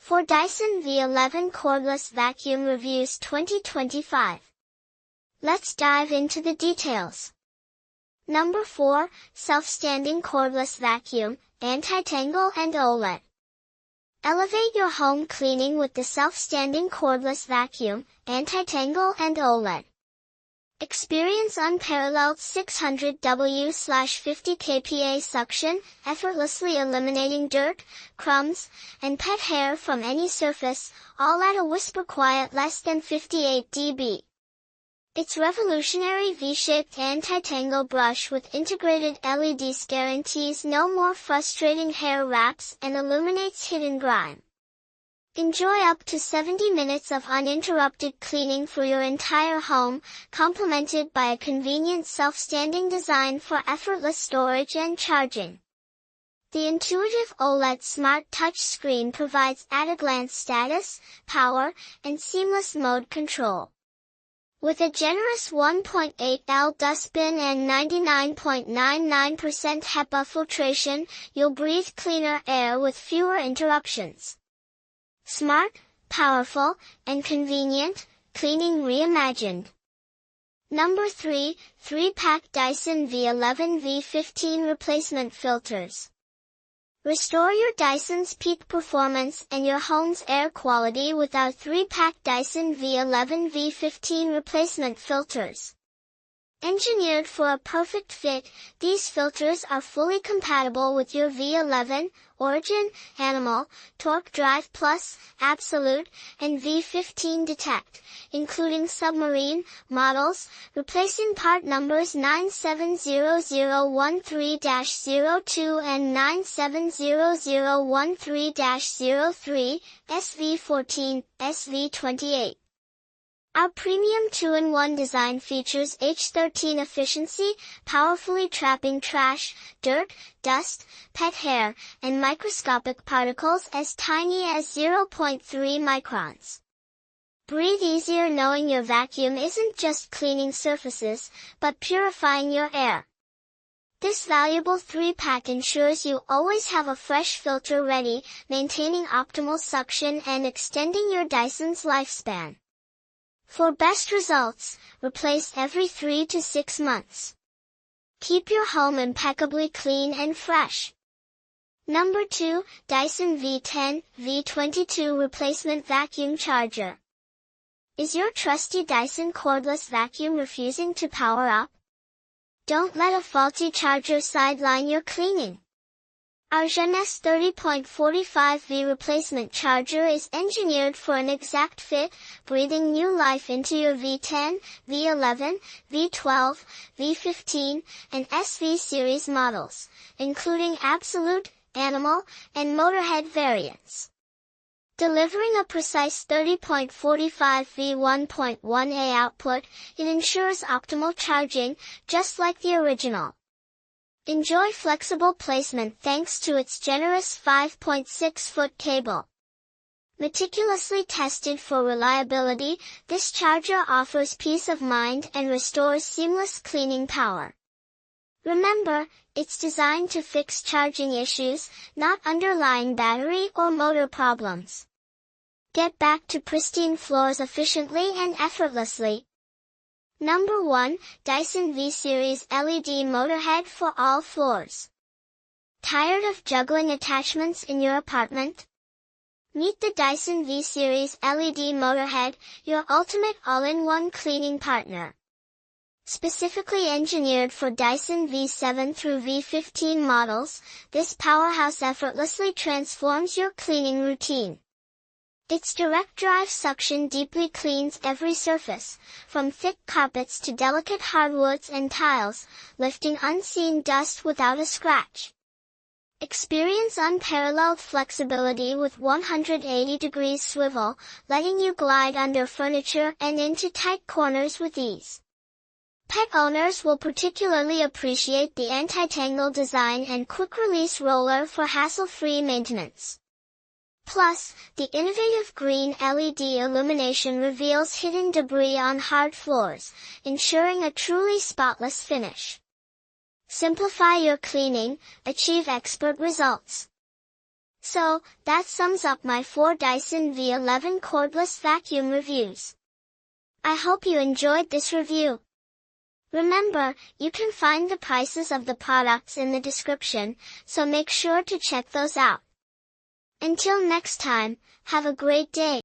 for Dyson V11 Cordless Vacuum Reviews 2025. Let's dive into the details. Number 4, Self-Standing Cordless Vacuum, Anti-Tangle and OLED. Elevate your home cleaning with the self-standing cordless vacuum, Anti-Tangle and OLED. Experience unparalleled 600W/50 kPa suction, effortlessly eliminating dirt, crumbs, and pet hair from any surface, all at a whisper quiet less than 58 dB. Its revolutionary V-shaped anti-tangle brush with integrated LEDs guarantees no more frustrating hair wraps and illuminates hidden grime. Enjoy up to 70 minutes of uninterrupted cleaning for your entire home, complemented by a convenient self-standing design for effortless storage and charging. The intuitive OLED Smart Touch screen provides at-a-glance status, power, and seamless mode control. With a generous 1.8L dustbin and 99.99% HEPA filtration, you'll breathe cleaner air with fewer interruptions. Smart, powerful, and convenient, cleaning reimagined. Number 3, 3-pack Dyson V11 V15 Replacement Filters. Restore your Dyson's peak performance and your home's air quality with our 3-pack Dyson V11 V15 Replacement Filters. Engineered for a perfect fit, these filters are fully compatible with your V11, Origin, Animal, Torque Drive Plus, Absolute, and V15 Detect, including submarine models, replacing part numbers 970013-02 and 970013-03, SV14, SV28. Our premium 2-in-1 design features H13 efficiency, powerfully trapping trash, dirt, dust, pet hair, and microscopic particles as tiny as 0.3 microns. Breathe easier knowing your vacuum isn't just cleaning surfaces, but purifying your air. This valuable 3-pack ensures you always have a fresh filter ready, maintaining optimal suction and extending your Dyson's lifespan. For best results, replace every 3 to 6 months. Keep your home impeccably clean and fresh. Number 2, Dyson V10 V22 Replacement Vacuum Charger. Is your trusty Dyson cordless vacuum refusing to power up? Don't let a faulty charger sideline your cleaning. Our Jeunesse 30.45V replacement charger is engineered for an exact fit, breathing new life into your V10, V11, V12, V15, and SV series models, including Absolute, Animal, and Motorhead variants. Delivering a precise 30.45V 1.1A output, it ensures optimal charging, just like the original. Enjoy flexible placement thanks to its generous 5.6-foot cable. Meticulously tested for reliability, this charger offers peace of mind and restores seamless cleaning power. Remember, it's designed to fix charging issues, not underlying battery or motor problems. Get back to pristine floors efficiently and effortlessly. Number 1, Dyson V-Series LED Motorhead for all floors. Tired of juggling attachments in your apartment? Meet the Dyson V-Series LED Motorhead, your ultimate all-in-one cleaning partner. Specifically engineered for Dyson V7 through V15 models, this powerhouse effortlessly transforms your cleaning routine. Its direct drive suction deeply cleans every surface, from thick carpets to delicate hardwoods and tiles, lifting unseen dust without a scratch. Experience unparalleled flexibility with 180-degree swivel, letting you glide under furniture and into tight corners with ease. Pet owners will particularly appreciate the anti-tangle design and quick-release roller for hassle-free maintenance. Plus, the innovative green LED illumination reveals hidden debris on hard floors, ensuring a truly spotless finish. Simplify your cleaning, achieve expert results. So, that sums up my 4 Dyson V11 cordless vacuum reviews. I hope you enjoyed this review. Remember, you can find the prices of the products in the description, so make sure to check those out. Until next time, have a great day.